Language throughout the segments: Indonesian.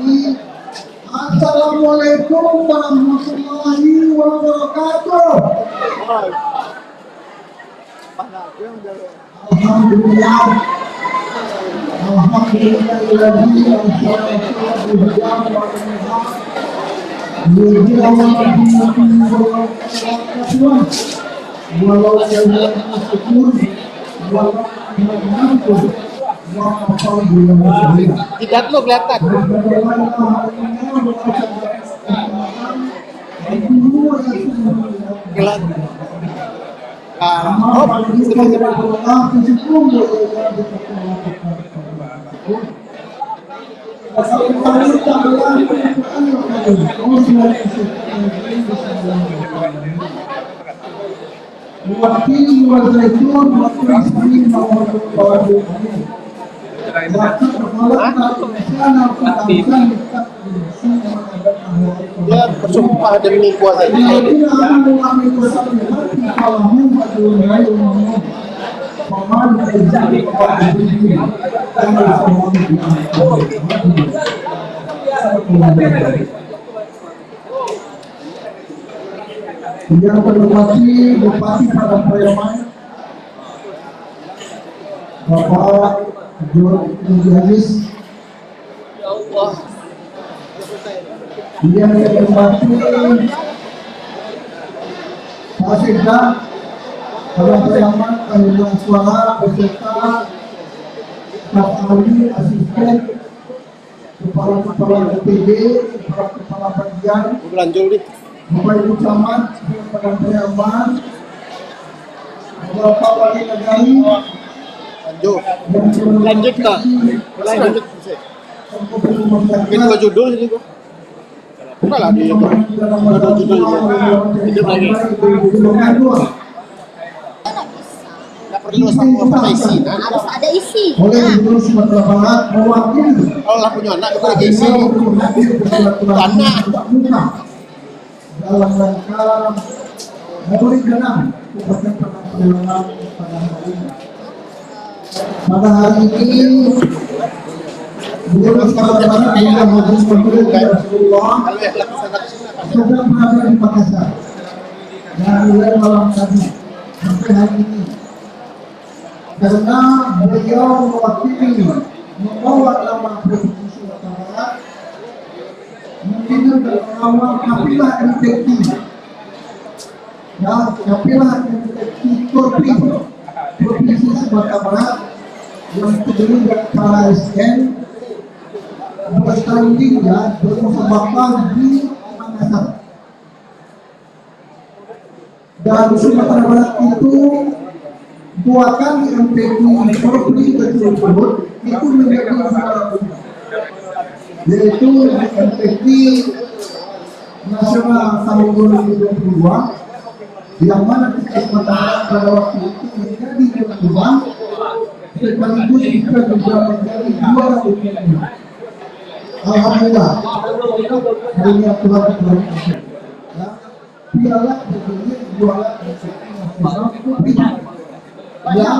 lagi. Assalamualaikum warahmatullahi wabarakatuh. Alhamdulillah. Walau Jidat lo kelihatan. Dia bersumpah demi puasa ini. Yang terhormati Bupati Padang Pariaman, Bapak Jody Hanis, yang terhormati Pak Sekda Padang Pariaman, Kalimantan Suara beserta staf ahli, asisten, kepala DPD, kepala bagian, Bapak Ibu Camat, Padang Pariaman, Bapak Wali Negari, Lanjut kak. Lanjut. Mungkin gua judul ini gua. Bukan lah di itu. Ada judulnya. Hidup lagi. Nggak perlu sama isi. Harus ada isi. oleh Gubernur Sumatera Barat mewakili Kalau lah punya anak itu lagi isi. Anak. dalam rangka memberi genang kepada Padang pada hari ini. Pada hari ini Gubernur Sumatera Barat juga Majelis Pemerintah Rasulullah sedang berada di Makassar dan mulai malam tadi sampai hari ini, karena beliau mewakili membawa nama Provinsi Sumatera Barat mungkin bersama kapilah MTQ dan kapilah MTQ Korpi Provinsi Sumatera Barat yang terdiri dari para ASN bertanding dan bermusyawarah di Makassar. Dan Sumatera Barat itu 2 kali MTQ Korpi berturut-turut itu menjadi juara umum, yaitu MTQ Nasional tahun 2022 yang mana kesempatan pada waktu itu menjadi juara umum sekaligus juga menjadi juara umum. Alhamdulillah, hanya Tuhan piala berjuluk juara MTQ Nasional yang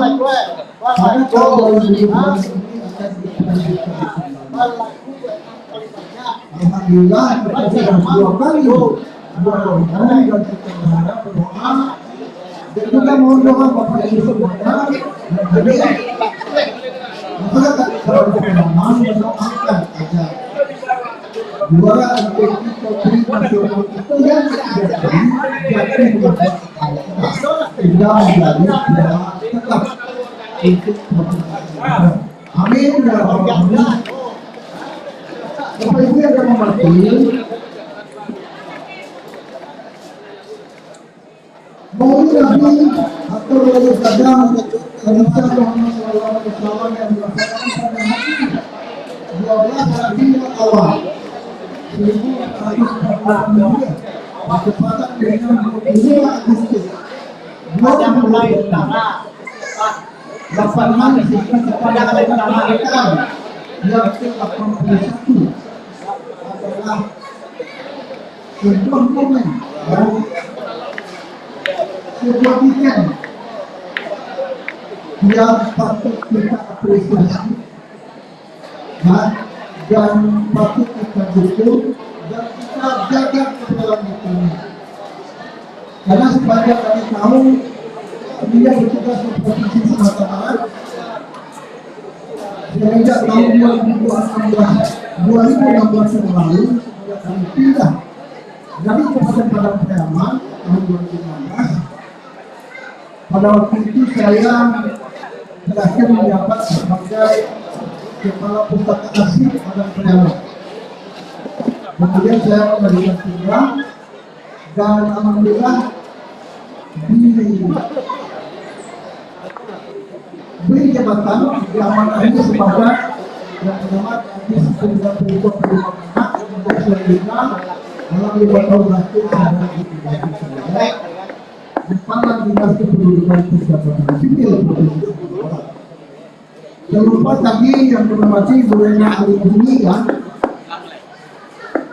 pada tahun 2022 ini akan dilanjutkan. Alhamdulillah kita sudah 2 kali juara umum dan kita berharap berdoa dan juga mohon doa Bapak Ibu semuanya dan masyarakat berpengalaman mendoakan agar juara MTQ Korpi Nasional itu yang jadi menjadi sehingga menjadi juara tetap untuk berpengalaman. Amin ya rabbal alamin. Bapak Ibu yang mengerti, Maulid Nabi atau Maulid Kadam Nabi Muhammad SAW yang dilaksanakan pada hari ini 12 Rabiul Awal 1442 bertepatan dengan 22 Agustus 2022. 8 hari kepada kemerdekaan yang ke-81 adalah sebuah momen dan sebuah weekend yang patut kita apresiasi dan dan patut kita dukung dan kita jaga keberlanjutannya. Karena sepanjang kami tahu dia bertugas di Provinsi Sumatera Barat sejak tahun 2016 yang lalu kami pindah dari Kabupaten Padang Pariaman tahun 2016. Pada waktu itu saya terakhir menjabat sebagai Kepala Pustaka Arsip Padang Pariaman. Kemudian saya memberikan tugas dan alhamdulillah diberi jabatan diamanahi sebagai yang pengamat di sekolah berikut anak untuk selanjutnya dalam 5 tahun lagi saya sebagai Kepala Dinas Kependudukan Pencatatan Sipil Provinsi Sumatera Barat. Jangan lupa tadi yang bermati Bu Rena Alibuni kan,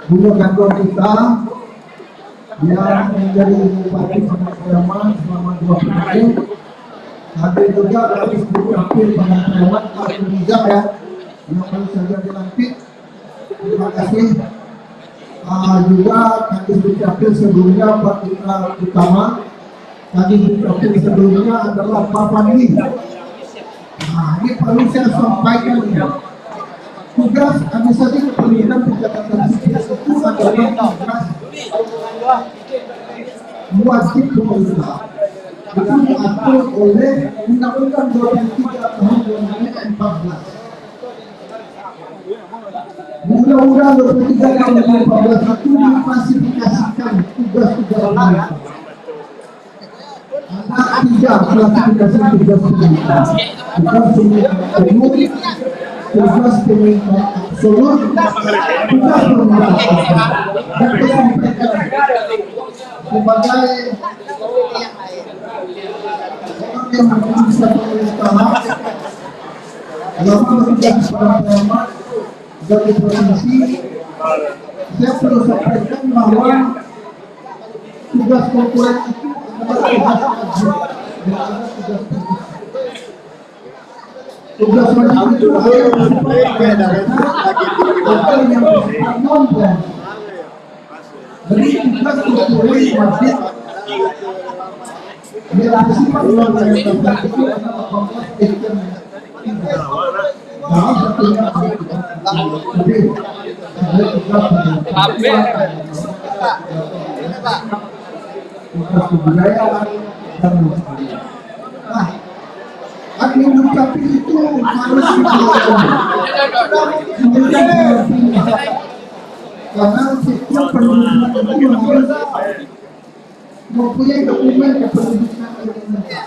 Bunda kantor kita yang menjadi Bupati Padang Pariaman selama 2 tahun. Ada juga Kadis Dukcapil Padang Pariaman Abdul Rizak ya, yang baru saja dilantik. Terima kasih. Juga Kadis Dukcapil sebelumnya Pak Ika Utama. Kadis Dukcapil sebelumnya adalah Pak Fadli. Ini perlu saya sampaikan ya. Tugas administrasi kependudukan pencatatan sipil itu adalah tugas wajib pemerintah. Itu diatur oleh Undang-Undang 23 tahun 2014. Undang-Undang 23 tahun 2014 itu diklasifikasikan tugas-tugas pemerintah. Ada 3 klasifikasi tugas pemerintah. Tugas pemerintah umum, tugas pemerintah absolut, tugas pemerintah dan kesampaikan sebagai orang yang bisa pemerintahan selama bertugas pada Pariaman dan di provinsi. Saya perlu sampaikan bahwa tugas korporat itu adalah tugas wajib itu jadi tugas korporat wajib bersifat admin dukcapil itu harus dilakukan karena setiap pendudukan itu harus mempunyai dokumen kependudukan Indonesia,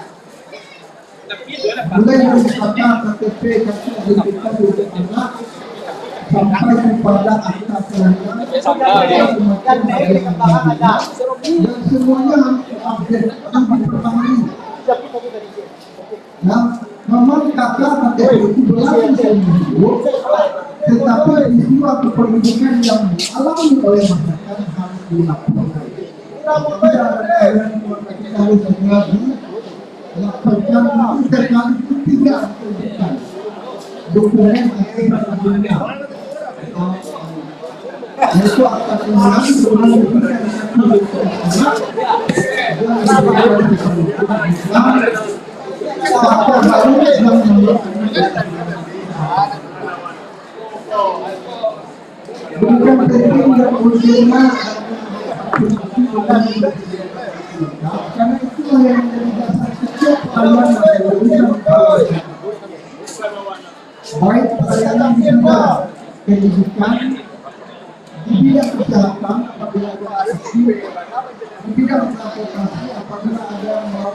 mulai dari kata KTP, kartu identitas untuk anak sampai kepada akta kelahiran dan semuanya harus diupdate dan diperbarui. Nah, memang kata KTP itu berlaku seumur hidup, tetapi peristiwa kependudukan yang dialami oleh masyarakat harus dilaporkan. Tidak ada yang kita harus lagi laporkan itu terkait itu tidak terbuka dokumen akhirnya itu akan mengalami bukan penting dan ujiannya karena itulah yang menjadi dasar setiap pelayanan baik pelayanan di bidang pendidikan, di bidang kesehatan apabila ada aksi, di bidang transportasi apabila ada yang mau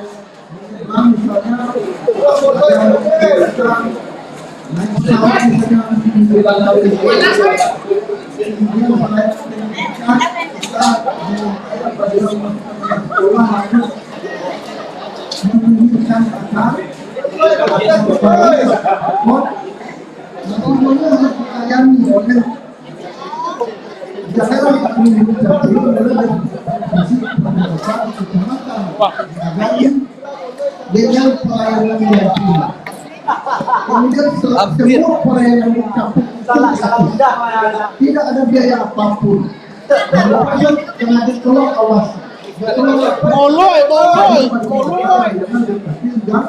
misalnya ada kegiatan naik pesawat misalnya di wilayah kemudian pelayanan pendidikan kita sekolah harus menunjukkan akar semuanya harus dilayani oleh jangan menjadi oleh kecamatan dengan pelayanan yang kemudian semua pelayanan yang Tidak ada biaya apapun. Jangan ditolong awas. Moloy. Jangan